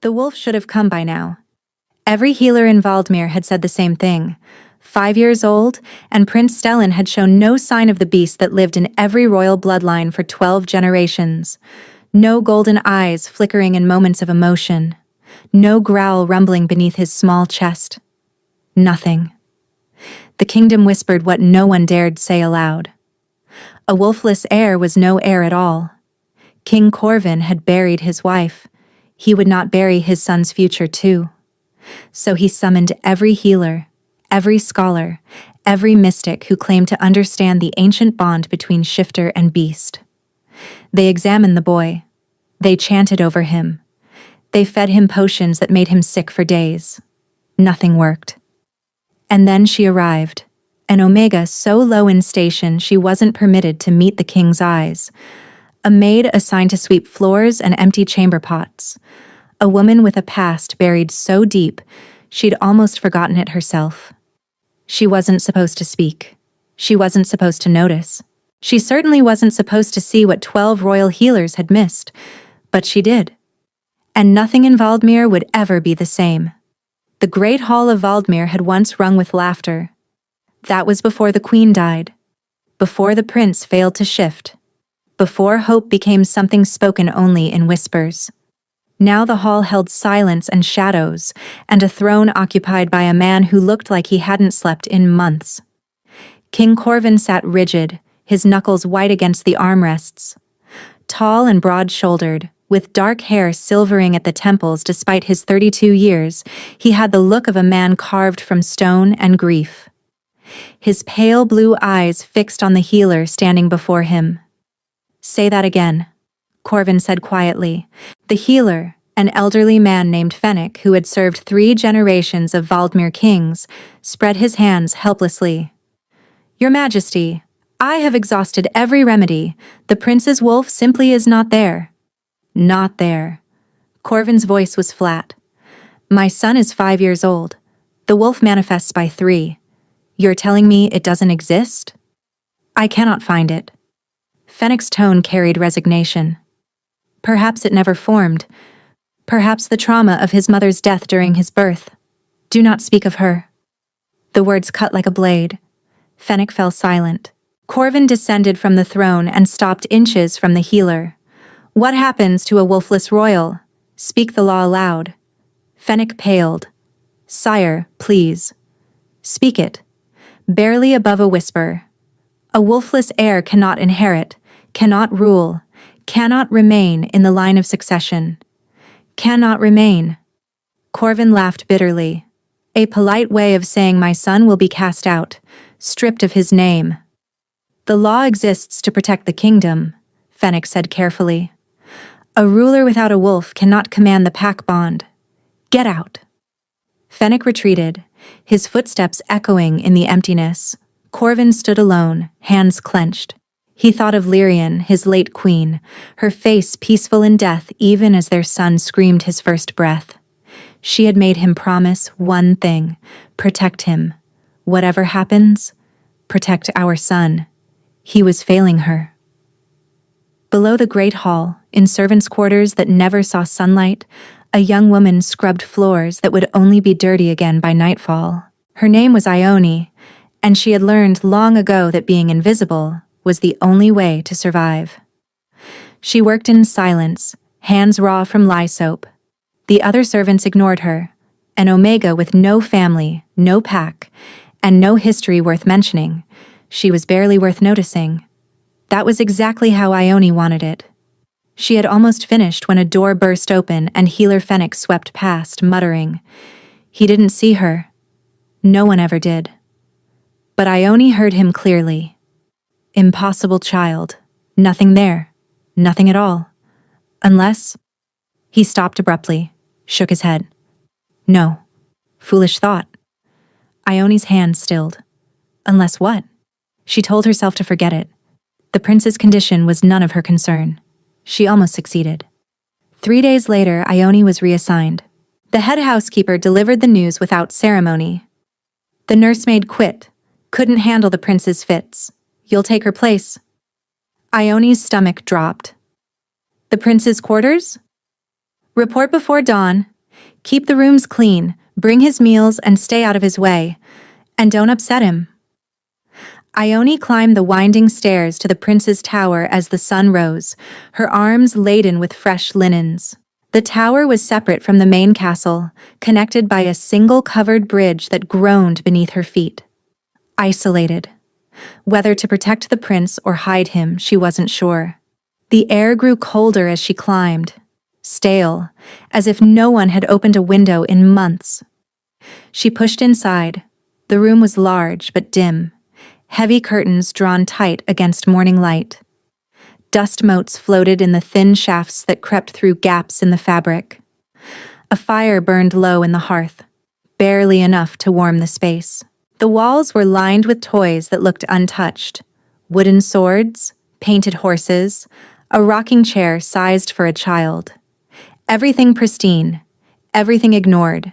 The wolf should have come by now. Every healer in Valdemir had said the same thing. 5 years old, and Prince Stellan had shown no sign of the beast that lived in every royal bloodline for 12 generations. No golden eyes flickering in moments of emotion. No growl rumbling beneath his small chest. Nothing. The kingdom whispered what no one dared say aloud. A wolfless heir was no heir at all. King Corvin had buried his wife. He would not bury his son's future too. So he summoned every healer, every scholar, every mystic who claimed to understand the ancient bond between shifter and beast. They examined the boy. They chanted over him. They fed him potions that made him sick for days. Nothing worked. And then she arrived, an Omega so low in station she wasn't permitted to meet the king's eyes. A maid assigned to sweep floors and empty chamber pots. A woman with a past buried so deep, she'd almost forgotten it herself. She wasn't supposed to speak. She wasn't supposed to notice. She certainly wasn't supposed to see what 12 royal healers had missed, but she did. And nothing in Valdemir would ever be the same. The great hall of Valdemir had once rung with laughter. That was before the queen died. Before the prince failed to shift. Before hope became something spoken only in whispers. Now the hall held silence and shadows, and a throne occupied by a man who looked like he hadn't slept in months. King Corvin sat rigid, his knuckles white against the armrests. Tall and broad-shouldered, with dark hair silvering at the temples despite his 32 years, he had the look of a man carved from stone and grief. His pale blue eyes fixed on the healer standing before him. "Say that again," Corvin said quietly. The healer, an elderly man named Fennec who had served 3 generations of Valdemir kings, spread his hands helplessly. "Your Majesty, I have exhausted every remedy. The prince's wolf simply is not there." "Not there." Corvin's voice was flat. "My son is 5 years old. The wolf manifests by 3. You're telling me it doesn't exist?" "I cannot find it." Fennec's tone carried resignation. "Perhaps it never formed. Perhaps the trauma of his mother's death during his birth. Do not speak of her." The words cut like a blade. Fennec fell silent. Corvin descended from the throne and stopped inches from the healer. "What happens to a wolfless royal? Speak the law aloud." Fennec paled. "Sire, please." "Speak it." Barely above a whisper. "A wolfless heir cannot inherit, cannot rule, cannot remain in the line of succession. Cannot remain." Corvin laughed bitterly. "A polite way of saying my son will be cast out, stripped of his name." "The law exists to protect the kingdom," Fennec said carefully. "A ruler without a wolf cannot command the pack bond. Get out." Fennec retreated, his footsteps echoing in the emptiness. Corvin stood alone, hands clenched. He thought of Lyrian, his late queen, her face peaceful in death even as their son screamed his first breath. She had made him promise one thing: protect him. Whatever happens, protect our son. He was failing her. Below the great hall, in servants' quarters that never saw sunlight, a young woman scrubbed floors that would only be dirty again by nightfall. Her name was Ione, and she had learned long ago that being invisible was the only way to survive. She worked in silence, hands raw from lye soap. The other servants ignored her, an Omega with no family, no pack, and no history worth mentioning. She was barely worth noticing. That was exactly how Ione wanted it. She had almost finished when a door burst open and healer Fennec swept past, muttering. He didn't see her. No one ever did. But Ione heard him clearly. Impossible child. Nothing there. Nothing at all. Unless... He stopped abruptly, shook his head. No. Foolish thought. Ione's hand stilled. Unless what? She told herself to forget it. The prince's condition was none of her concern. She almost succeeded. 3 days later, Ione was reassigned. The head housekeeper delivered the news without ceremony. The nursemaid quit. Couldn't handle the prince's fits. You'll take her place. Ione's stomach dropped. The prince's quarters? Report before dawn. Keep the rooms clean, bring his meals, and stay out of his way. And don't upset him. Ione climbed the winding stairs to the prince's tower as the sun rose, her arms laden with fresh linens. The tower was separate from the main castle, connected by a single covered bridge that groaned beneath her feet. Isolated. Whether to protect the prince or hide him, she wasn't sure. The air grew colder as she climbed, stale, as if no one had opened a window in months. She pushed inside. The room was large but dim, heavy curtains drawn tight against morning light. Dust motes floated in the thin shafts that crept through gaps in the fabric. A fire burned low in the hearth, barely enough to warm the space. The walls were lined with toys that looked untouched. Wooden swords, painted horses, a rocking chair sized for a child. Everything pristine, everything ignored.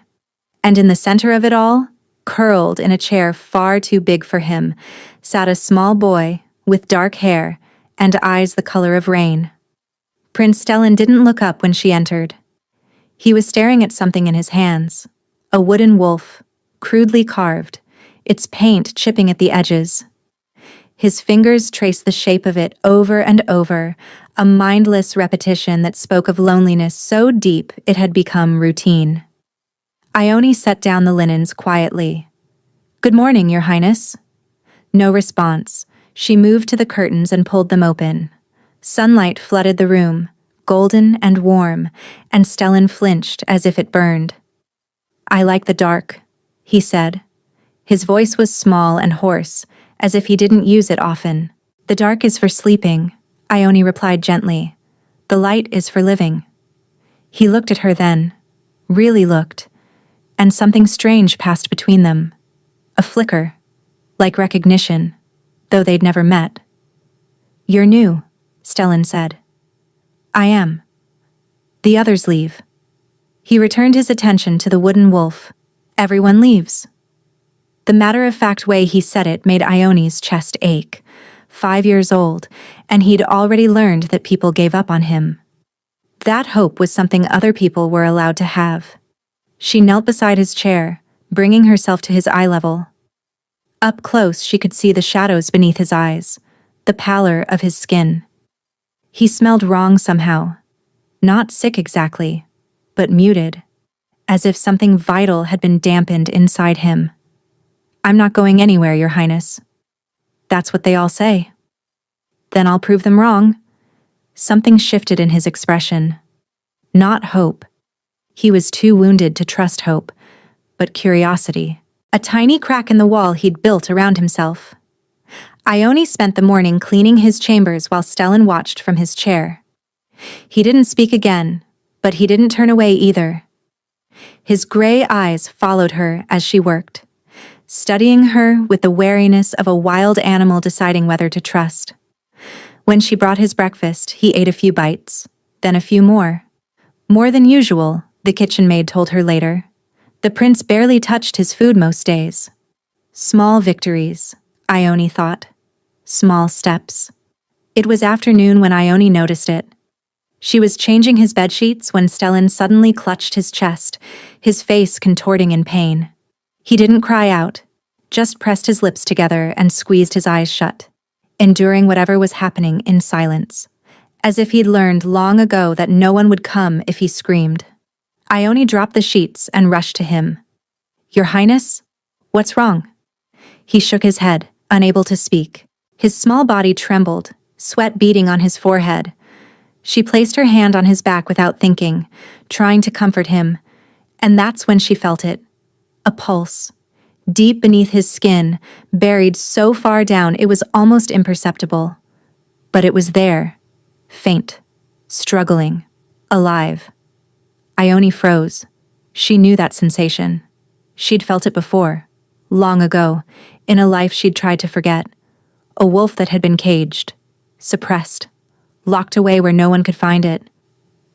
And in the center of it all, curled in a chair far too big for him, sat a small boy with dark hair and eyes the color of rain. Prince Stellan didn't look up when she entered. He was staring at something in his hands, a wooden wolf, crudely carved, its paint chipping at the edges. His fingers traced the shape of it over and over, a mindless repetition that spoke of loneliness so deep it had become routine. Ione set down the linens quietly. "Good morning, Your Highness." No response. She moved to the curtains and pulled them open. Sunlight flooded the room, golden and warm, and Stellan flinched as if it burned. "I like the dark," he said. His voice was small and hoarse, as if he didn't use it often. "The dark is for sleeping," Ione replied gently. "The light is for living." He looked at her then, really looked, and something strange passed between them. A flicker, like recognition, though they'd never met. "You're new," Stellan said. "I am." "The others leave." He returned his attention to the wooden wolf. "Everyone leaves." The matter-of-fact way he said it made Ione's chest ache. 5 years old, and he'd already learned that people gave up on him. That hope was something other people were allowed to have. She knelt beside his chair, bringing herself to his eye level. Up close, she could see the shadows beneath his eyes, the pallor of his skin. He smelled wrong somehow. Not sick exactly, but muted, as if something vital had been dampened inside him. "I'm not going anywhere, Your Highness." "That's what they all say." "Then I'll prove them wrong." Something shifted in his expression. Not hope. He was too wounded to trust hope, but curiosity. A tiny crack in the wall he'd built around himself. Ione spent the morning cleaning his chambers while Stellan watched from his chair. He didn't speak again, but he didn't turn away either. His gray eyes followed her as she worked, studying her with the wariness of a wild animal deciding whether to trust. When she brought his breakfast, he ate a few bites, then a few more. More than usual, the kitchen maid told her later. The prince barely touched his food most days. Small victories, Ione thought. Small steps. It was afternoon when Ione noticed it. She was changing his bedsheets when Stellan suddenly clutched his chest, his face contorting in pain. He didn't cry out, just pressed his lips together and squeezed his eyes shut, enduring whatever was happening in silence, as if he'd learned long ago that no one would come if he screamed. Ione dropped the sheets and rushed to him. "Your Highness? What's wrong?" He shook his head, unable to speak. His small body trembled, sweat beading on his forehead. She placed her hand on his back without thinking, trying to comfort him, and that's when she felt it. A pulse. Deep beneath his skin, buried so far down it was almost imperceptible. But it was there, faint, struggling, alive. Ione froze. She knew that sensation. She'd felt it before, long ago, in a life she'd tried to forget. A wolf that had been caged, suppressed, locked away where no one could find it.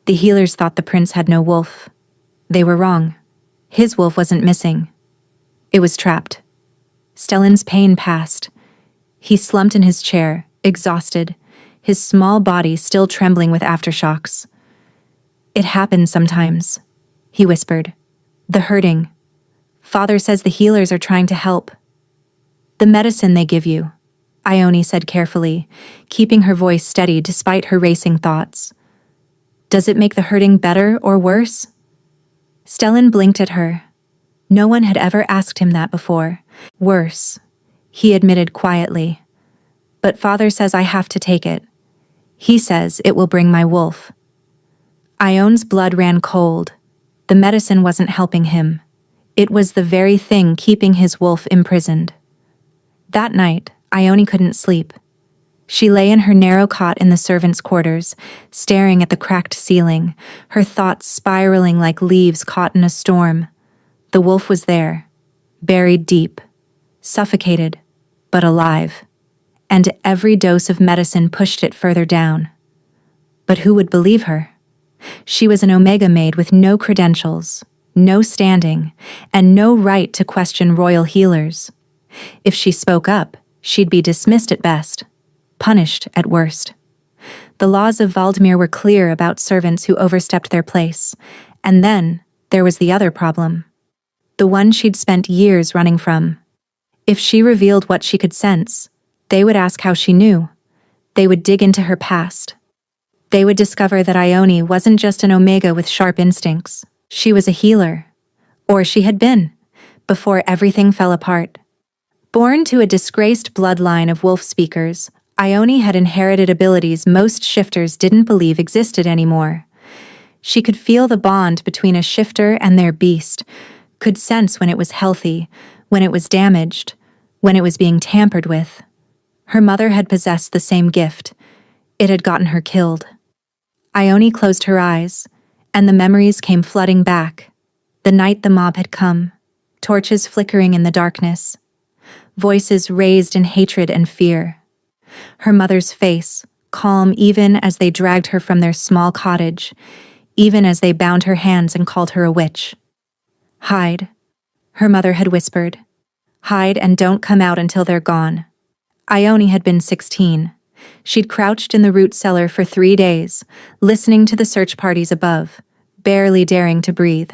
The healers thought the prince had no wolf. They were wrong. His wolf wasn't missing. It was trapped. Stellan's pain passed. He slumped in his chair, exhausted, his small body still trembling with aftershocks. It happens sometimes, he whispered. The hurting. Father says the healers are trying to help. The medicine they give you, Ione said carefully, keeping her voice steady despite her racing thoughts. Does it make the hurting better or worse? Stellan blinked at her. No one had ever asked him that before. Worse, he admitted quietly. But Father says I have to take it. He says it will bring my wolf. Ione's blood ran cold. The medicine wasn't helping him. It was the very thing keeping his wolf imprisoned. That night, Ione couldn't sleep. She lay in her narrow cot in the servants' quarters, staring at the cracked ceiling, her thoughts spiraling like leaves caught in a storm. The wolf was there, buried deep, suffocated, but alive. And every dose of medicine pushed it further down. But who would believe her? She was an Omega Maid with no credentials, no standing, and no right to question royal healers. If she spoke up, she'd be dismissed at best, punished at worst. The laws of Valdemir were clear about servants who overstepped their place, and then there was the other problem. The one she'd spent years running from. If she revealed what she could sense, they would ask how she knew. They would dig into her past. They would discover that Ione wasn't just an Omega with sharp instincts. She was a healer. Or she had been, before everything fell apart. Born to a disgraced bloodline of wolf speakers, Ione had inherited abilities most shifters didn't believe existed anymore. She could feel the bond between a shifter and their beast, could sense when it was healthy, when it was damaged, when it was being tampered with. Her mother had possessed the same gift. It had gotten her killed. Ione closed her eyes, and the memories came flooding back. The night the mob had come, torches flickering in the darkness, voices raised in hatred and fear. Her mother's face, calm even as they dragged her from their small cottage, even as they bound her hands and called her a witch. Hide, her mother had whispered. Hide and don't come out until they're gone. Ione had been 16. She'd crouched in the root cellar for 3 days, listening to the search parties above, barely daring to breathe.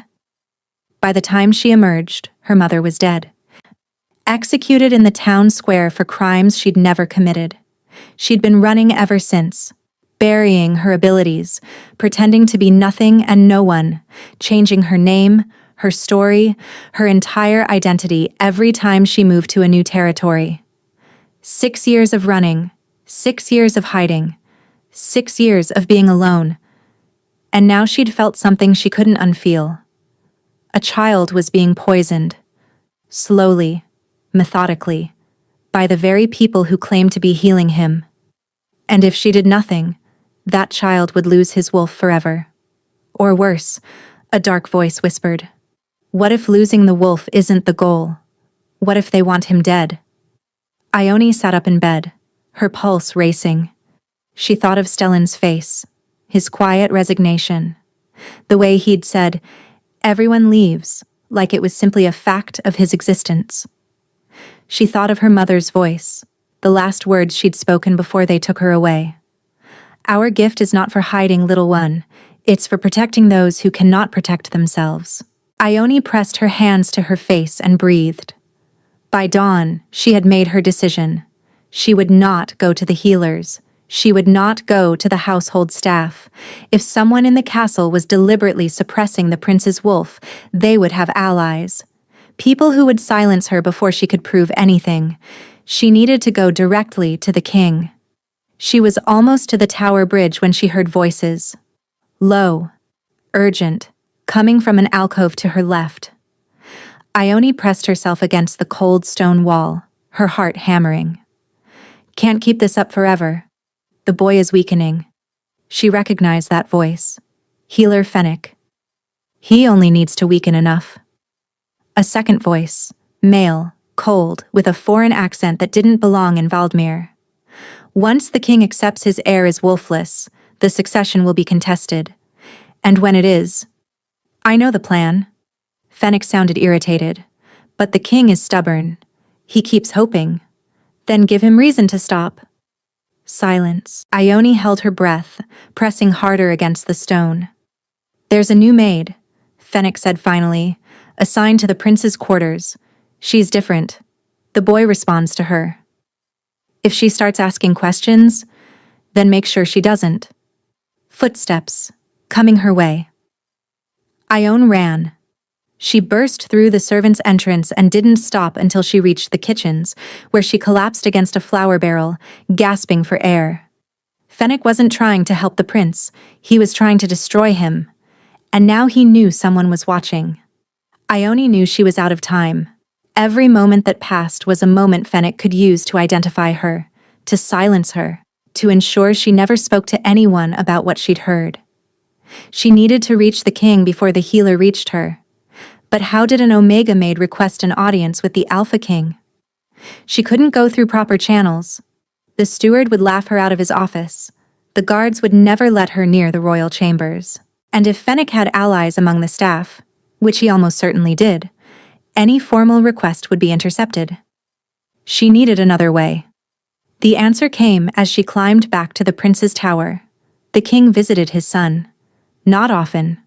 By the time she emerged, her mother was dead. Executed in the town square for crimes she'd never committed. She'd been running ever since, burying her abilities, pretending to be nothing and no one, changing her name, her story, her entire identity every time she moved to a new territory. 6 years of running, 6 years of hiding, 6 years of being alone. And now she'd felt something she couldn't unfeel. A child was being poisoned, slowly, methodically, by the very people who claimed to be healing him. And if she did nothing, that child would lose his wolf forever. Or worse, a dark voice whispered. What if losing the wolf isn't the goal? What if they want him dead? Ione sat up in bed, her pulse racing. She thought of Stellan's face, his quiet resignation, the way he'd said, "Everyone leaves," like it was simply a fact of his existence. She thought of her mother's voice, the last words she'd spoken before they took her away. Our gift is not for hiding, little one. It's for protecting those who cannot protect themselves. Ione pressed her hands to her face and breathed. By dawn, she had made her decision. She would not go to the healers. She would not go to the household staff. If someone in the castle was deliberately suppressing the prince's wolf, they would have allies. People who would silence her before she could prove anything. She needed to go directly to the king. She was almost to the tower bridge when she heard voices. Low, urgent, coming from an alcove to her left. Ione pressed herself against the cold stone wall, her heart hammering. Can't keep this up forever. The boy is weakening. She recognized that voice. Healer Fennec. He only needs to weaken enough. A second voice, male, cold, with a foreign accent that didn't belong in Valdemir. Once the king accepts his heir as Wolfless, the succession will be contested. And when it is... I know the plan. Fennec sounded irritated. But the king is stubborn. He keeps hoping. Then give him reason to stop. Silence. Ione held her breath, pressing harder against the stone. There's a new maid, Fennec said finally, assigned to the prince's quarters. She's different. The boy responds to her. If she starts asking questions, then make sure she doesn't. Footsteps, coming her way. Ione ran. She burst through the servants' entrance and didn't stop until she reached the kitchens, where she collapsed against a flour barrel, gasping for air. Fennec wasn't trying to help the prince, he was trying to destroy him. And now he knew someone was watching. Ione knew she was out of time. Every moment that passed was a moment Fennec could use to identify her, to silence her, to ensure she never spoke to anyone about what she'd heard. She needed to reach the king before the healer reached her. But how did an Omega Maid request an audience with the Alpha King? She couldn't go through proper channels. The steward would laugh her out of his office. The guards would never let her near the royal chambers. And if Fennec had allies among the staff, which he almost certainly did, any formal request would be intercepted. She needed another way. The answer came as she climbed back to the prince's tower. The king visited his son. Not often,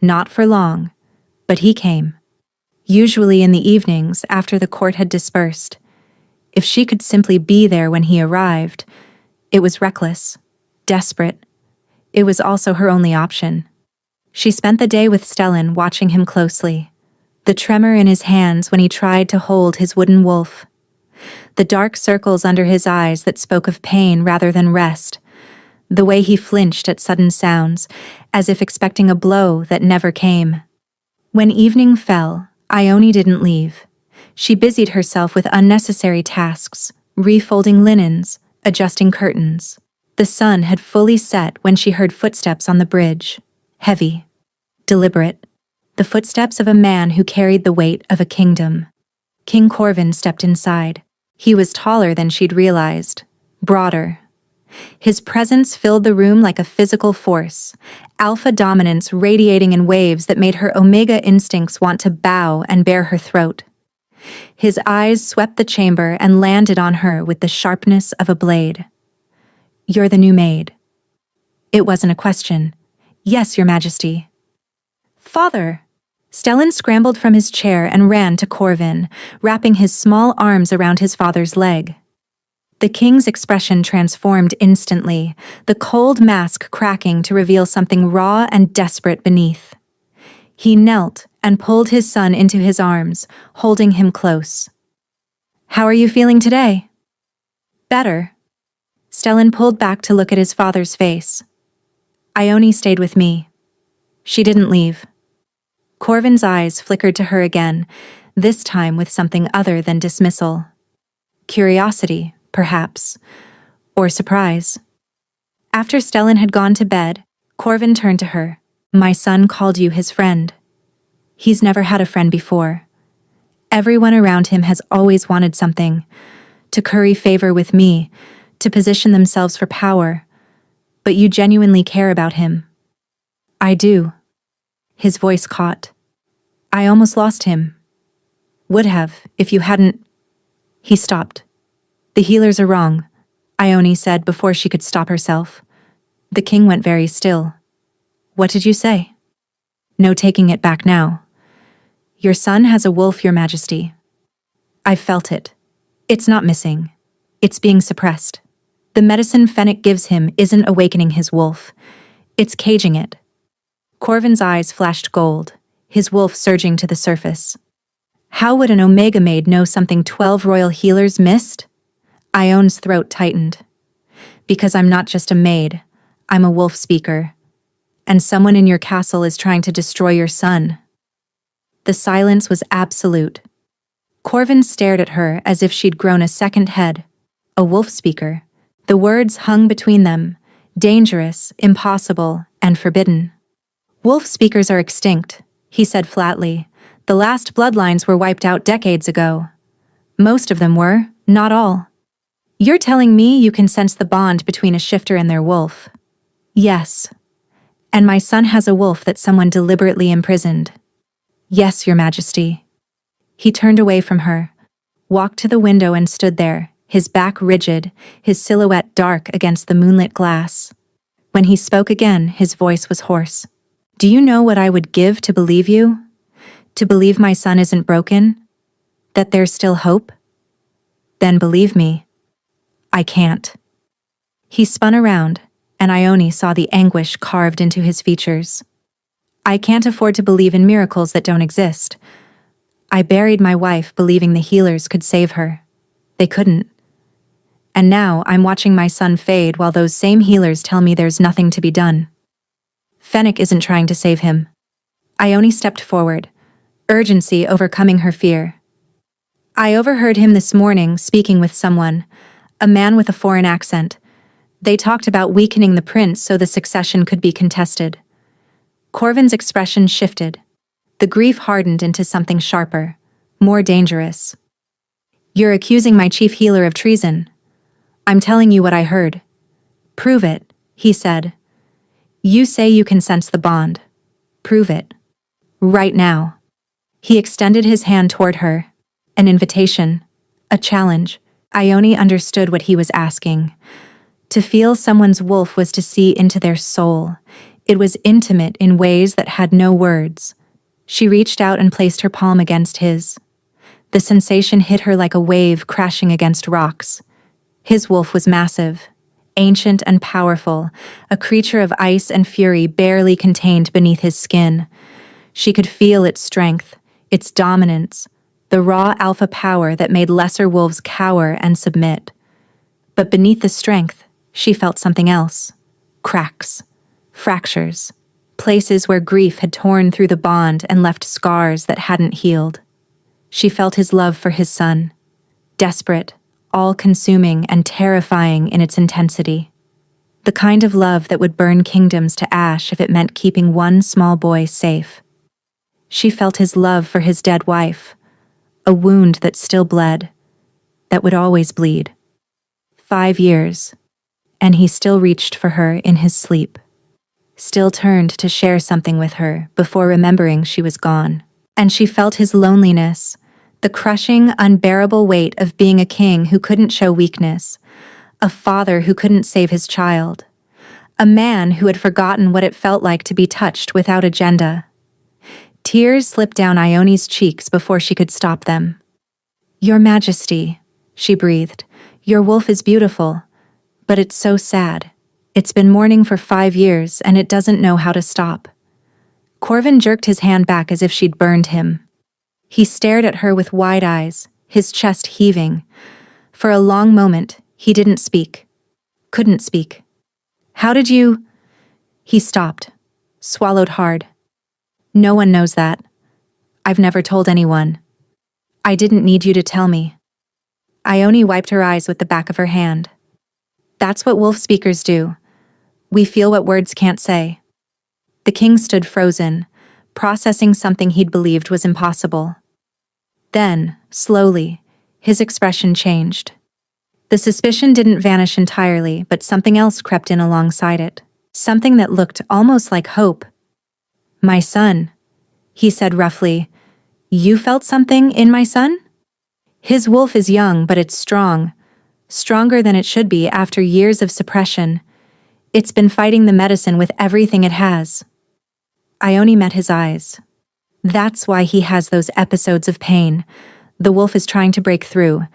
not for long, but he came. Usually in the evenings after the court had dispersed. If she could simply be there when he arrived, it was reckless, desperate. It was also her only option. She spent the day with Stellan, watching him closely. The tremor in his hands when he tried to hold his wooden wolf. The dark circles under his eyes that spoke of pain rather than rest. The way he flinched at sudden sounds, as if expecting a blow that never came. When evening fell, Ione didn't leave. She busied herself with unnecessary tasks, refolding linens, adjusting curtains. The sun had fully set when she heard footsteps on the bridge. Heavy, deliberate. The footsteps of a man who carried the weight of a kingdom. King Corvin stepped inside. He was taller than she'd realized, broader. His presence filled the room like a physical force, alpha dominance radiating in waves that made her Omega instincts want to bow and bare her throat. His eyes swept the chamber and landed on her with the sharpness of a blade. "You're the new maid." It wasn't a question. "Yes, Your Majesty." "Father!" Stellan scrambled from his chair and ran to Corvin, wrapping his small arms around his father's leg. The king's expression transformed instantly, the cold mask cracking to reveal something raw and desperate beneath. He knelt and pulled his son into his arms, holding him close. "How are you feeling today?" "Better." Stellan pulled back to look at his father's face. "Ione stayed with me. She didn't leave." Corvin's eyes flickered to her again, this time with something other than dismissal. Curiosity, perhaps, or surprise. After Stellan had gone to bed, Corvin turned to her. "My son called you his friend. He's never had a friend before. Everyone around him has always wanted something, to curry favor with me, to position themselves for power. But you genuinely care about him." "I do." His voice caught. "I almost lost him. Would have, if you hadn't—" He stopped. "The healers are wrong," Ione said before she could stop herself. The king went very still. "What did you say?" "No taking it back now. Your son has a wolf, Your Majesty. I've felt it. It's not missing. It's being suppressed. The medicine Fennec gives him isn't awakening his wolf. It's caging it." Corvin's eyes flashed gold, his wolf surging to the surface. How would an Omega Maid know something 12 royal healers missed? Ione's throat tightened. "Because I'm not just a maid, I'm a wolf speaker. And someone in your castle is trying to destroy your son." The silence was absolute. Corvin stared at her as if she'd grown a second head. A wolf speaker. The words hung between them, dangerous, impossible, and forbidden. "Wolf speakers are extinct," he said flatly. "The last bloodlines were wiped out decades ago. Most of them were, not all. You're telling me you can sense the bond between a shifter and their wolf?" "Yes. And my son has a wolf that someone deliberately imprisoned." "Yes, Your Majesty." He turned away from her, walked to the window and stood there, his back rigid, his silhouette dark against the moonlit glass. When he spoke again, his voice was hoarse. Do you know what I would give to believe you? To believe my son isn't broken? That there's still hope? Then believe me, I can't. He spun around, and Ione saw the anguish carved into his features. I can't afford to believe in miracles that don't exist. I buried my wife believing the healers could save her. They couldn't. And now I'm watching my son fade while those same healers tell me there's nothing to be done. Fennec isn't trying to save him. Ione stepped forward, urgency overcoming her fear. I overheard him this morning speaking with someone, a man with a foreign accent. They talked about weakening the prince so the succession could be contested. Corvin's expression shifted. The grief hardened into something sharper, more dangerous. You're accusing my chief healer of treason. I'm telling you what I heard. Prove it, he said. You say you can sense the bond. Prove it. Right now. He extended his hand toward her. An invitation. A challenge. Ione understood what he was asking. To feel someone's wolf was to see into their soul. It was intimate in ways that had no words. She reached out and placed her palm against his. The sensation hit her like a wave crashing against rocks. His wolf was massive, ancient and powerful, a creature of ice and fury barely contained beneath his skin. She could feel its strength, its dominance, the raw alpha power that made lesser wolves cower and submit. But beneath the strength, she felt something else. Cracks, fractures, places where grief had torn through the bond and left scars that hadn't healed. She felt his love for his son, desperate, all-consuming and terrifying in its intensity. The kind of love that would burn kingdoms to ash if it meant keeping one small boy safe. She felt his love for his dead wife, a wound that still bled, that would always bleed. 5 years, and he still reached for her in his sleep. Still turned to share something with her before remembering she was gone. And she felt his loneliness, the crushing, unbearable weight of being a king who couldn't show weakness, a father who couldn't save his child, a man who had forgotten what it felt like to be touched without agenda. Tears slipped down Ione's cheeks before she could stop them. Your Majesty, she breathed, your wolf is beautiful, but it's so sad. It's been mourning for 5 years and it doesn't know how to stop. Corvin jerked his hand back as if she'd burned him. He stared at her with wide eyes, his chest heaving. For a long moment, he didn't speak. Couldn't speak. How did you... He stopped, swallowed hard. No one knows that. I've never told anyone. I didn't need you to tell me. Ione wiped her eyes with the back of her hand. That's what wolf speakers do. We feel what words can't say. The king stood frozen, processing something he'd believed was impossible. Then, slowly, his expression changed. The suspicion didn't vanish entirely, but something else crept in alongside it. Something that looked almost like hope. My son, he said roughly. You felt something in my son? His wolf is young, but it's strong. Stronger than it should be after years of suppression. It's been fighting the medicine with everything it has. Ione met his eyes. That's why he has those episodes of pain. The wolf is trying to break through,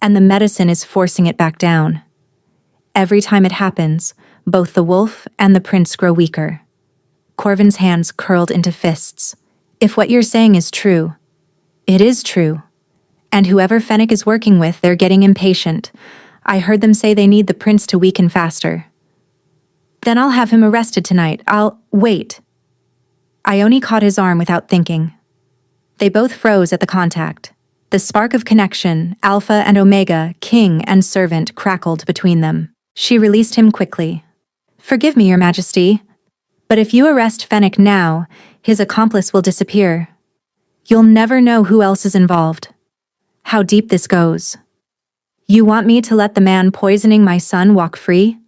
and the medicine is forcing it back down. Every time it happens, both the wolf and the prince grow weaker. Corvin's hands curled into fists. If what you're saying is true, it is true. And whoever Fennec is working with, they're getting impatient. I heard them say they need the prince to weaken faster. Then I'll have him arrested tonight. Wait. Ione caught his arm without thinking. They both froze at the contact. The spark of connection, Alpha and Omega, king and servant, crackled between them. She released him quickly. Forgive me, Your Majesty, but if you arrest Fennec now, his accomplice will disappear. You'll never know who else is involved. How deep this goes. You want me to let the man poisoning my son walk free?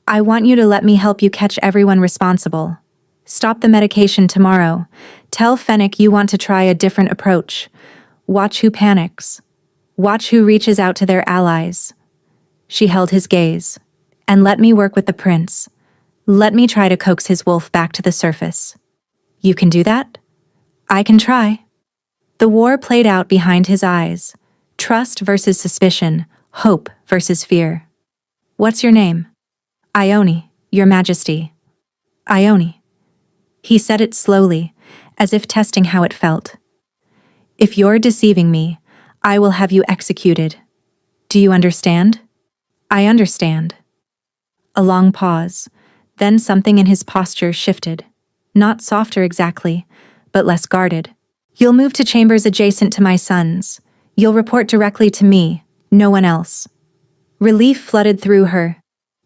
I want you to let me help you catch everyone responsible. Stop the medication tomorrow. Tell Fennec you want to try a different approach. Watch who panics. Watch who reaches out to their allies. She held his gaze. And let me work with the prince. Let me try to coax his wolf back to the surface. You can do that? I can try. The war played out behind his eyes. Trust versus suspicion, hope versus fear. What's your name? Ione, Your Majesty. Ione. He said it slowly, as if testing how it felt. If you're deceiving me, I will have you executed. Do you understand? I understand. A long pause, then something in his posture shifted. Not softer exactly, but less guarded. You'll move to chambers adjacent to my son's. You'll report directly to me, no one else. Relief flooded through her.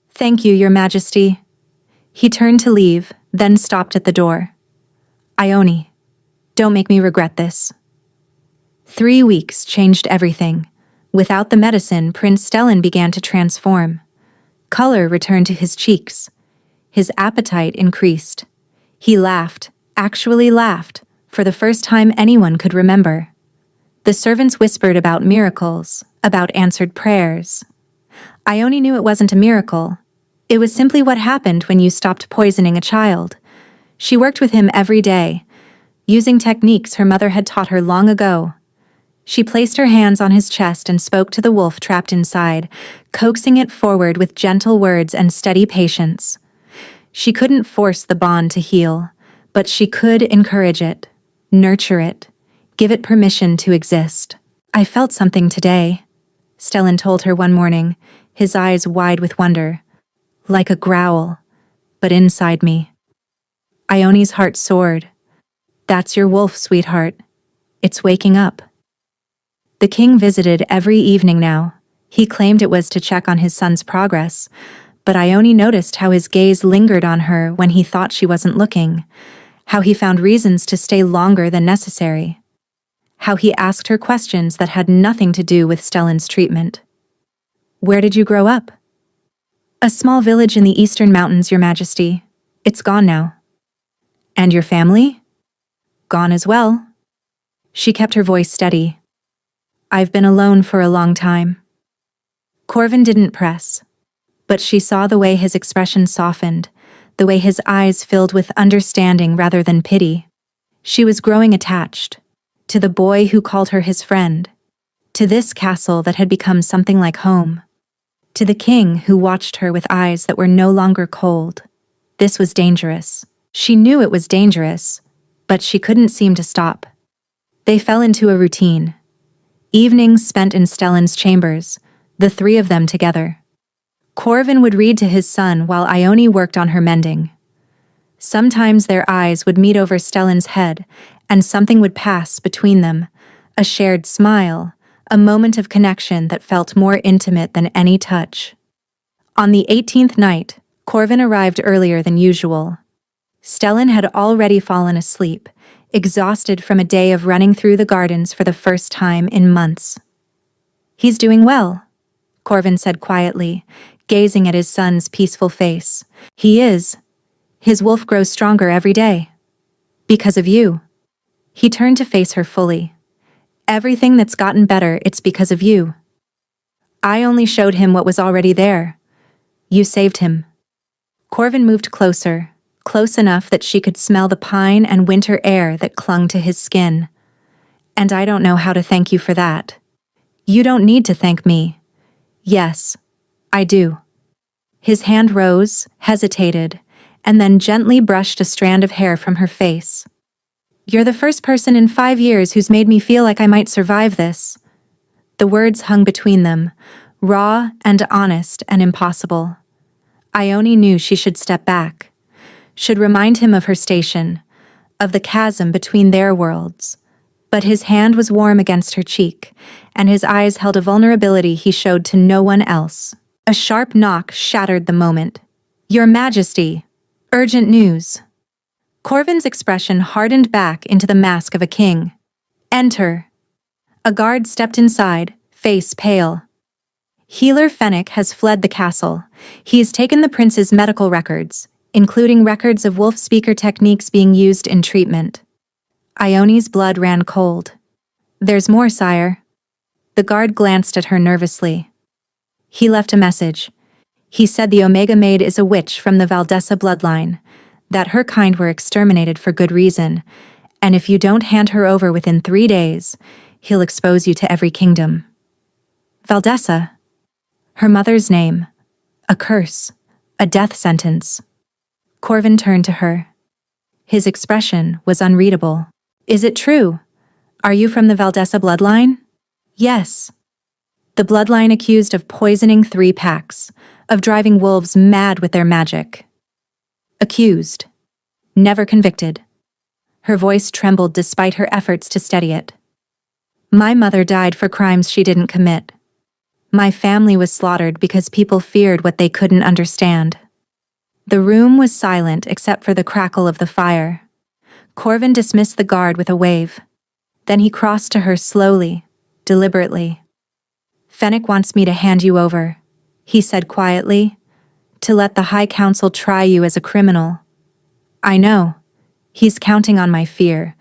Thank you, Your Majesty. He turned to leave, then stopped at the door. Ione, don't make me regret this. 3 weeks changed everything. Without the medicine, Prince Stellan began to transform. Color returned to his cheeks. His appetite increased. He laughed, actually laughed, for the first time anyone could remember. The servants whispered about miracles, about answered prayers. Ione knew it wasn't a miracle. It was simply what happened when you stopped poisoning a child. She worked with him every day, using techniques her mother had taught her long ago. She placed her hands on his chest and spoke to the wolf trapped inside, coaxing it forward with gentle words and steady patience. She couldn't force the bond to heal, but she could encourage it, nurture it, give it permission to exist. I felt something today, Stellan told her one morning, his eyes wide with wonder. Like a growl, but inside me. Ione's heart soared. That's your wolf, sweetheart. It's waking up. The king visited every evening now. He claimed it was to check on his son's progress, but Ione noticed how his gaze lingered on her when he thought she wasn't looking, how he found reasons to stay longer than necessary, how he asked her questions that had nothing to do with Stellan's treatment. Where did you grow up? A small village in the eastern mountains, Your Majesty. It's gone now. And your family? Gone as well. She kept her voice steady. I've been alone for a long time. Corvin didn't press, but she saw the way his expression softened, the way his eyes filled with understanding rather than pity. She was growing attached to the boy who called her his friend, to this castle that had become something like home, to the king who watched her with eyes that were no longer cold. This was dangerous. She knew it was dangerous, but she couldn't seem to stop. They fell into a routine. Evenings spent in Stellan's chambers, the three of them together. Corvin would read to his son while Ione worked on her mending. Sometimes their eyes would meet over Stellan's head, and something would pass between them, a shared smile, a moment of connection that felt more intimate than any touch. On the 18th night, Corvin arrived earlier than usual. Stellan had already fallen asleep, exhausted from a day of running through the gardens for the first time in months. He's doing well, Corvin said quietly, gazing at his son's peaceful face. He is. His wolf grows stronger every day. Because of you. He turned to face her fully. Everything that's gotten better, it's because of you. I only showed him what was already there. You saved him. Corvin moved closer, close enough that she could smell the pine and winter air that clung to his skin. And I don't know how to thank you for that. You don't need to thank me. Yes, I do. His hand rose, hesitated, and then gently brushed a strand of hair from her face. You're the first person in 5 years who's made me feel like I might survive this. The words hung between them, raw and honest and impossible. Ione knew she should step back, should remind him of her station, of the chasm between their worlds. But his hand was warm against her cheek, and his eyes held a vulnerability he showed to no one else. A sharp knock shattered the moment. Your Majesty! Urgent news. Corvin's expression hardened back into the mask of a king. Enter. A guard stepped inside, face pale. Healer Fennec has fled the castle. He has taken the prince's medical records, including records of wolf speaker techniques being used in treatment. Ione's blood ran cold. There's more, sire. The guard glanced at her nervously. He left a message. He said the Omega Maid is a witch from the Valdessa bloodline. that her kind were exterminated for good reason, and if you don't hand her over within 3 days, he'll expose you to every kingdom. Valdessa. Her mother's name. A curse. A death sentence. Corvin turned to her. His expression was unreadable. Is it true? Are you from the Valdessa bloodline? Yes. The bloodline accused of poisoning 3 packs, of driving wolves mad with their magic. Accused. Never convicted. Her voice trembled despite her efforts to steady it. My mother died for crimes she didn't commit. My family was slaughtered because people feared what they couldn't understand. The room was silent except for the crackle of the fire. Corvin dismissed the guard with a wave. Then he crossed to her slowly, deliberately. Fennec wants me to hand you over, he said quietly, to let the High Council try you as a criminal. I know. He's counting on my fear,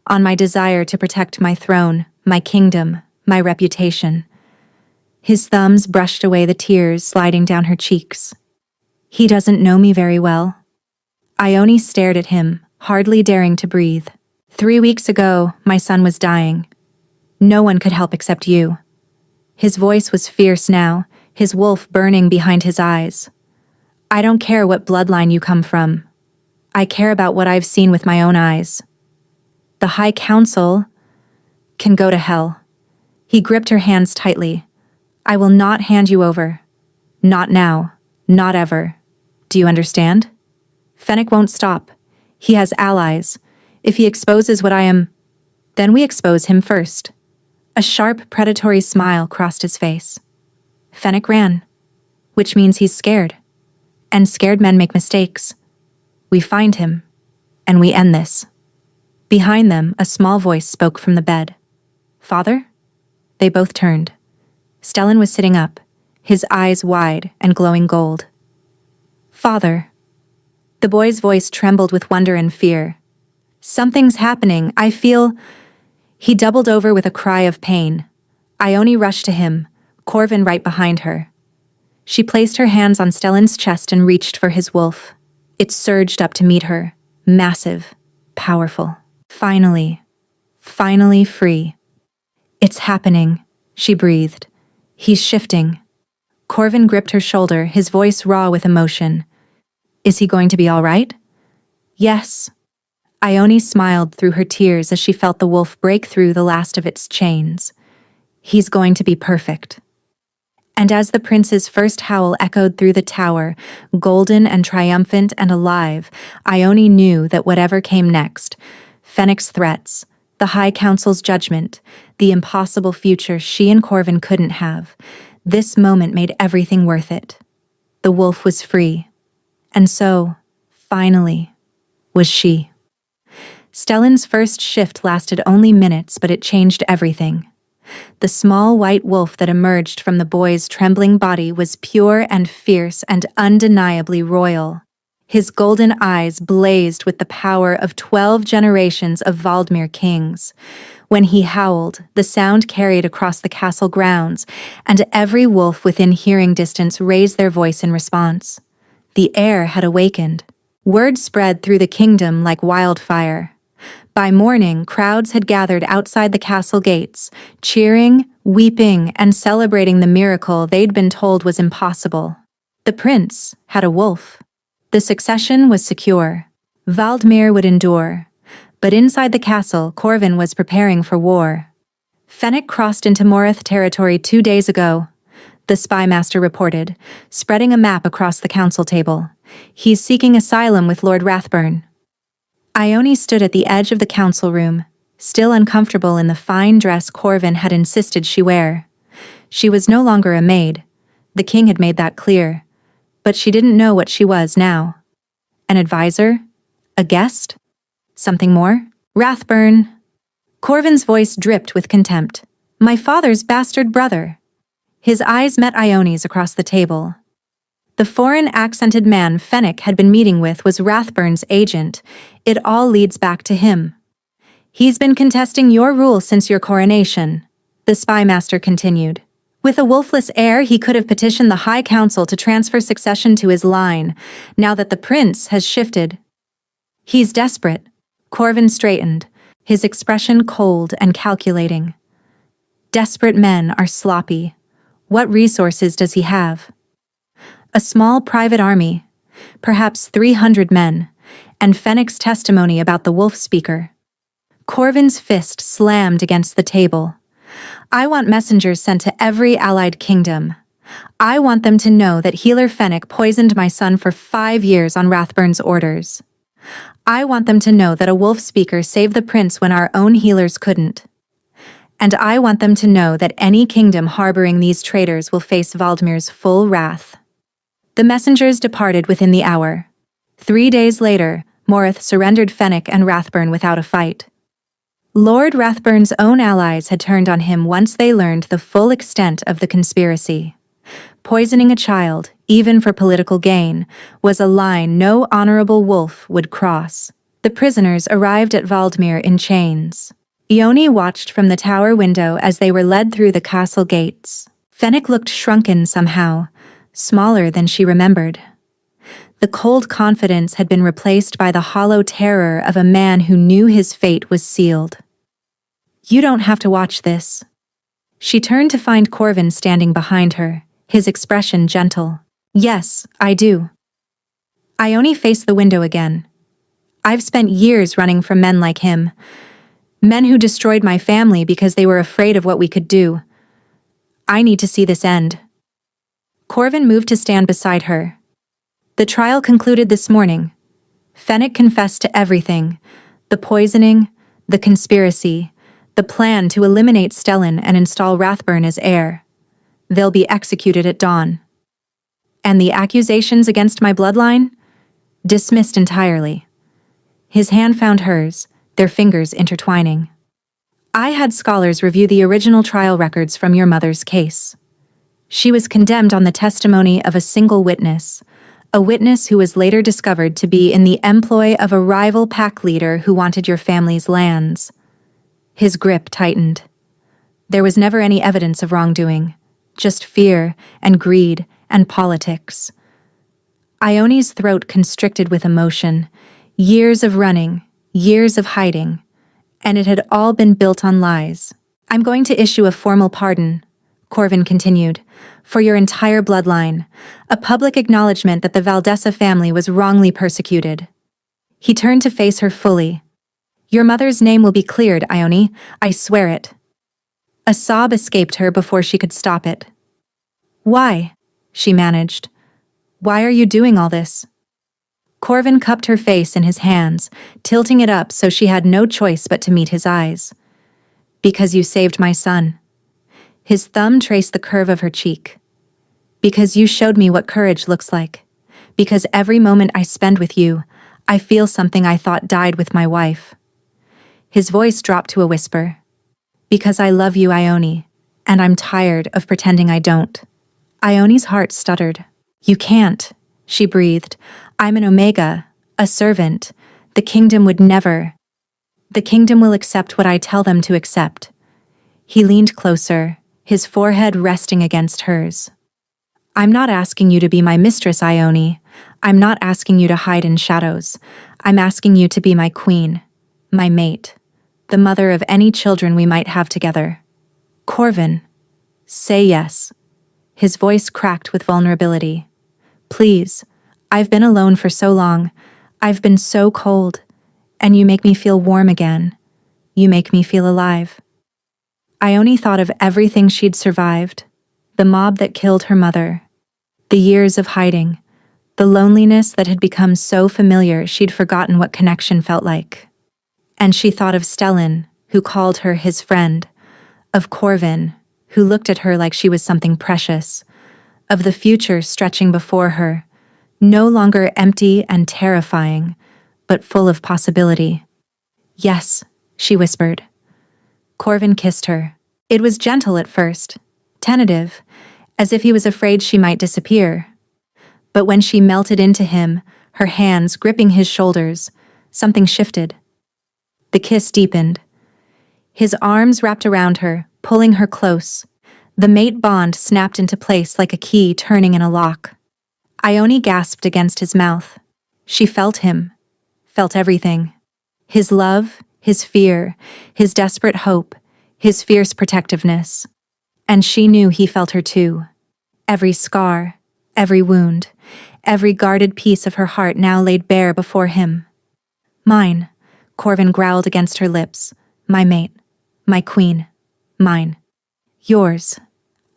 on my desire to protect my throne, my kingdom, my reputation. His thumbs brushed away the tears sliding down her cheeks. He doesn't know me very well. Ione stared at him, hardly daring to breathe. 3 weeks ago, my son was dying. No one could help except you. His voice was fierce now, his wolf burning behind his eyes. I don't care what bloodline you come from. I care about what I've seen with my own eyes. The High Council can go to hell. He gripped her hands tightly. I will not hand you over. Not now. Not ever. Do you understand? Fennec won't stop. He has allies. If he exposes what I am, then we expose him first. A sharp, predatory smile crossed his face. Fennec ran, which means he's scared. And scared men make mistakes. We find him, and we end this. Behind them, a small voice spoke from the bed. Father? They both turned. Stellan was sitting up, his eyes wide and glowing gold. Father. The boy's voice trembled with wonder and fear. Something's happening, I feel... He doubled over with a cry of pain. Ione rushed to him, Corvin right behind her. She placed her hands on Stellan's chest and reached for his wolf. It surged up to meet her, massive, powerful. Finally free. It's happening, she breathed. He's shifting. Corvin gripped her shoulder, his voice raw with emotion. Is he going to be all right? Yes. Ione smiled through her tears as she felt the wolf break through the last of its chains. He's going to be perfect. And as the prince's first howl echoed through the tower, golden and triumphant and alive, Ione knew that whatever came next, Fennec's threats, the High Council's judgment, the impossible future she and Corvin couldn't have, this moment made everything worth it. The wolf was free. And so, finally, was she. Stellan's first shift lasted only minutes, but it changed everything. The small white wolf that emerged from the boy's trembling body was pure and fierce and undeniably royal. His golden eyes blazed with the power of 12 generations of Valdmir kings. When he howled, the sound carried across the castle grounds, and every wolf within hearing distance raised their voice in response. The air had awakened. Word spread through the kingdom like wildfire. By morning, crowds had gathered outside the castle gates, cheering, weeping, and celebrating the miracle they'd been told was impossible. The prince had a wolf. The succession was secure. Valdmir would endure. But inside the castle, Corvin was preparing for war. Fennec crossed into Morith territory 2 days ago, the spymaster reported, spreading a map across the council table. He's seeking asylum with Lord Rathburn. Ione stood at the edge of the council room, still uncomfortable in the fine dress Corvin had insisted she wear. She was no longer a maid. The king had made that clear. But she didn't know what she was now. An advisor? A guest? Something more? Rathburn. Corvin's voice dripped with contempt. My father's bastard brother. His eyes met Ione's across the table. The foreign-accented man Fennec had been meeting with was Rathburn's agent. It all leads back to him. He's been contesting your rule since your coronation, the spymaster continued. With a wolfless heir, he could have petitioned the High Council to transfer succession to his line. Now that the prince has shifted, He's desperate. Corvin straightened, his expression cold and calculating. Desperate men are sloppy. What resources does he have? A small private army, perhaps 300 men, and Fennec's testimony about the wolf speaker. Corvin's fist slammed against the table. I want messengers sent to every allied kingdom. I want them to know that healer Fennec poisoned my son for 5 years on Rathburn's orders. I want them to know that a wolf speaker saved the prince when our own healers couldn't. And I want them to know that any kingdom harboring these traitors will face Valdemir's full wrath. The messengers departed within the hour. 3 days later, Morith surrendered Fennec and Rathburn without a fight. Lord Rathburn's own allies had turned on him once they learned the full extent of the conspiracy. Poisoning a child, even for political gain, was a line no honorable wolf would cross. The prisoners arrived at Valdemir in chains. Ione watched from the tower window as they were led through the castle gates. Fennec looked shrunken somehow, smaller than she remembered. The cold confidence had been replaced by the hollow terror of a man who knew his fate was sealed. You don't have to watch this. She turned to find Corvin standing behind her, his expression gentle. Yes, I do. Ione faced the window again. I've spent years running from men like him. Men who destroyed my family because they were afraid of what we could do. I need to see this end. Corvin moved to stand beside her. The trial concluded this morning. Fennec confessed to everything. The poisoning, the conspiracy, the plan to eliminate Stellan and install Rathburn as heir. They'll be executed at dawn. And the accusations against my bloodline? Dismissed entirely. His hand found hers, their fingers intertwining. I had scholars review the original trial records from your mother's case. She was condemned on the testimony of a single witness, a witness who was later discovered to be in the employ of a rival pack leader who wanted your family's lands. His grip tightened. There was never any evidence of wrongdoing, just fear and greed and politics. Ione's throat constricted with emotion, years of running, years of hiding, and it had all been built on lies. I'm going to issue a formal pardon, Corvin continued, for your entire bloodline, a public acknowledgement that the Valdessa family was wrongly persecuted. He turned to face her fully. Your mother's name will be cleared, Ione, I swear it. A sob escaped her before she could stop it. Why? She managed. Why are you doing all this? Corvin cupped her face in his hands, tilting it up so she had no choice but to meet his eyes. Because you saved my son. His thumb traced the curve of her cheek. Because you showed me what courage looks like. Because every moment I spend with you, I feel something I thought died with my wife. His voice dropped to a whisper. Because I love you, Ione, and I'm tired of pretending I don't. Ione's heart stuttered. You can't, she breathed. I'm an Omega, a servant. The kingdom would never. The kingdom will accept what I tell them to accept. He leaned closer, his forehead resting against hers. I'm not asking you to be my mistress, Ione. I'm not asking you to hide in shadows. I'm asking you to be my queen, my mate, the mother of any children we might have together. Corvin, say yes. His voice cracked with vulnerability. Please, I've been alone for so long. I've been so cold. And you make me feel warm again. You make me feel alive. Ione thought of everything she'd survived. The mob that killed her mother. The years of hiding. The loneliness that had become so familiar she'd forgotten what connection felt like. And she thought of Stellan, who called her his friend. Of Corvin, who looked at her like she was something precious. Of the future stretching before her, no longer empty and terrifying, but full of possibility. Yes, she whispered. Corvin kissed her. It was gentle at first, tentative, as if he was afraid she might disappear. But when she melted into him, her hands gripping his shoulders, something shifted. The kiss deepened. His arms wrapped around her, pulling her close. The mate bond snapped into place like a key turning in a lock. Ione gasped against his mouth. She felt him. felt everything. His love, his fear, his desperate hope, his fierce protectiveness. And she knew he felt her too. Every scar, every wound, every guarded piece of her heart now laid bare before him. Mine, Corvin growled against her lips. My mate, my queen, mine. Yours,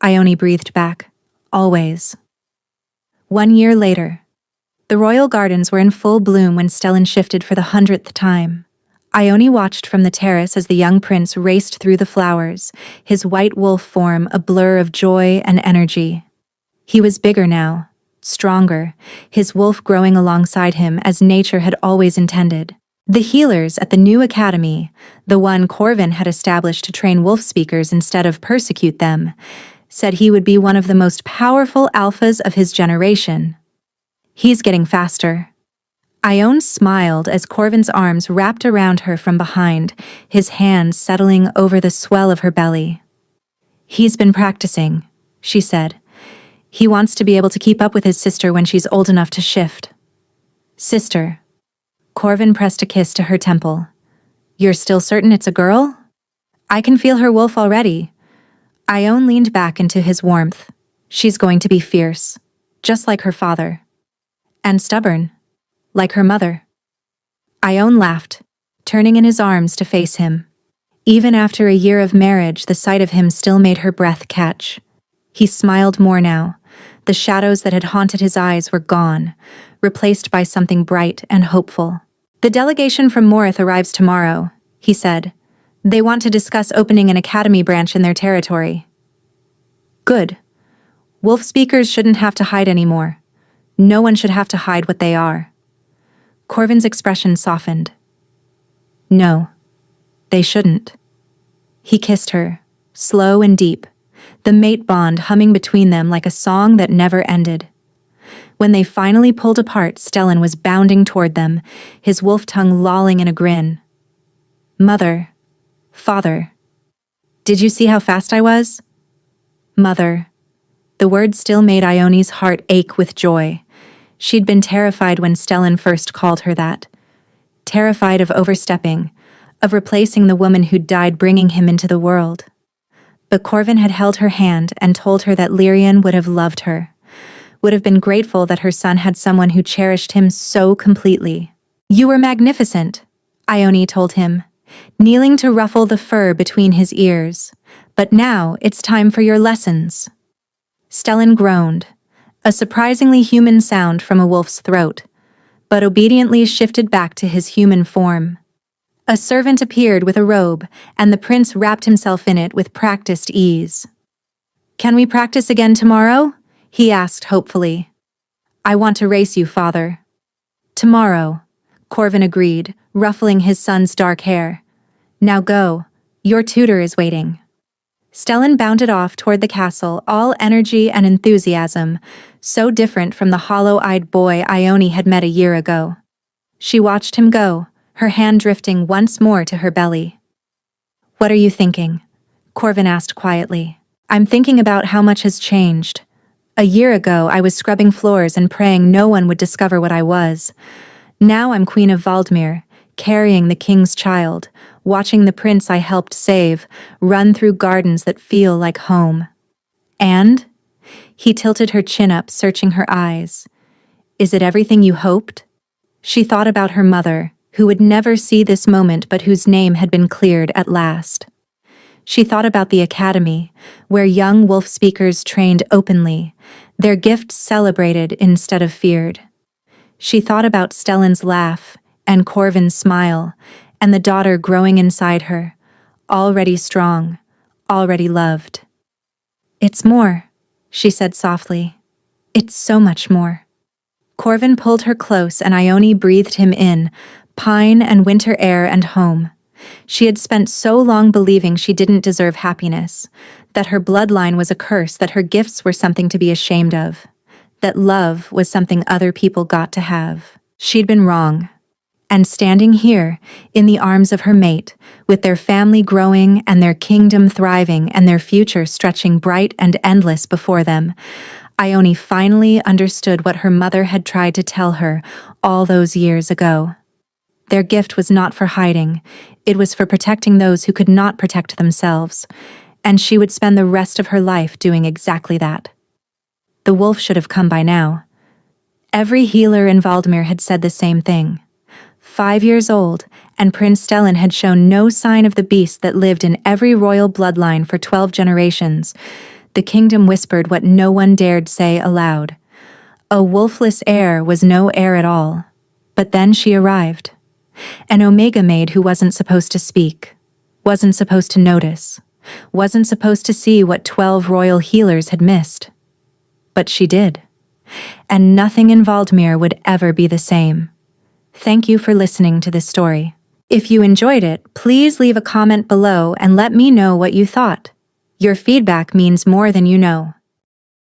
Ione breathed back. Always. 1 year later. The royal gardens were in full bloom when Stellan shifted for the 100th time. Ione watched from the terrace as the young prince raced through the flowers, his white wolf form a blur of joy and energy. He was bigger now, stronger, his wolf growing alongside him as nature had always intended. The healers at the new academy, the one Corvin had established to train wolf speakers instead of persecute them, said he would be one of the most powerful alphas of his generation. He's getting faster. Ione smiled as Corvin's arms wrapped around her from behind, his hands settling over the swell of her belly. He's been practicing, she said. He wants to be able to keep up with his sister when she's old enough to shift. Sister. Corvin pressed a kiss to her temple. You're still certain it's a girl? I can feel her wolf already. Ione leaned back into his warmth. She's going to be fierce, just like her father. And stubborn, like her mother. Ione laughed, turning in his arms to face him. Even after a year of marriage, the sight of him still made her breath catch. He smiled more now. The shadows that had haunted his eyes were gone, replaced by something bright and hopeful. The delegation from Morith arrives tomorrow, he said. They want to discuss opening an academy branch in their territory. Good. Wolf speakers shouldn't have to hide anymore. No one should have to hide what they are. Corvin's expression softened. No, they shouldn't. He kissed her, slow and deep, the mate bond humming between them like a song that never ended. When they finally pulled apart, Stellan was bounding toward them, his wolf tongue lolling in a grin. Mother. Father. Did you see how fast I was? Mother. The word still made Ione's heart ache with joy. She'd been terrified when Stellan first called her that. Terrified of overstepping, of replacing the woman who'd died bringing him into the world. But Corvin had held her hand and told her that Lyrian would have loved her, would have been grateful that her son had someone who cherished him so completely. You were magnificent, Ione told him, kneeling to ruffle the fur between his ears. But now it's time for your lessons. Stellan groaned, a surprisingly human sound from a wolf's throat, but obediently shifted back to his human form. A servant appeared with a robe, and the prince wrapped himself in it with practiced ease. Can we practice again tomorrow? He asked hopefully. I want to race you, father. Tomorrow, Corvin agreed, ruffling his son's dark hair. Now go, your tutor is waiting. Stellan bounded off toward the castle, all energy and enthusiasm, so different from the hollow-eyed boy Ione had met a year ago. She watched him go, her hand drifting once more to her belly. What are you thinking? Corvin asked quietly. I'm thinking about how much has changed. A year ago, I was scrubbing floors and praying no one would discover what I was. Now I'm Queen of Valdmir, carrying the king's child, watching the prince I helped save run through gardens that feel like home. And? He tilted her chin up, searching her eyes. Is it everything you hoped? She thought about her mother, who would never see this moment but whose name had been cleared at last. She thought about the academy, where young wolf speakers trained openly, their gifts celebrated instead of feared. She thought about Stellan's laugh and Corvin's smile, and the daughter growing inside her, already strong, already loved. It's more, she said softly. It's so much more. Corvin pulled her close and Ione breathed him in, pine and winter air and home. She had spent so long believing she didn't deserve happiness, that her bloodline was a curse, that her gifts were something to be ashamed of, that love was something other people got to have. She'd been wrong. And standing here, in the arms of her mate, with their family growing and their kingdom thriving and their future stretching bright and endless before them, Ione finally understood what her mother had tried to tell her all those years ago. Their gift was not for hiding, it was for protecting those who could not protect themselves, and she would spend the rest of her life doing exactly that. The wolf should have come by now. Every healer in Valdemir had said the same thing. 5 years old, and Prince Stellan had shown no sign of the beast that lived in every royal bloodline for 12 generations. The kingdom whispered what no one dared say aloud. A wolfless heir was no heir at all. But then she arrived. An Omega Maid who wasn't supposed to speak, wasn't supposed to notice, wasn't supposed to see what 12 royal healers had missed. But she did. And nothing in Valdemir would ever be the same. Thank you for listening to this story. If you enjoyed it, please leave a comment below and let me know what you thought. Your feedback means more than you know.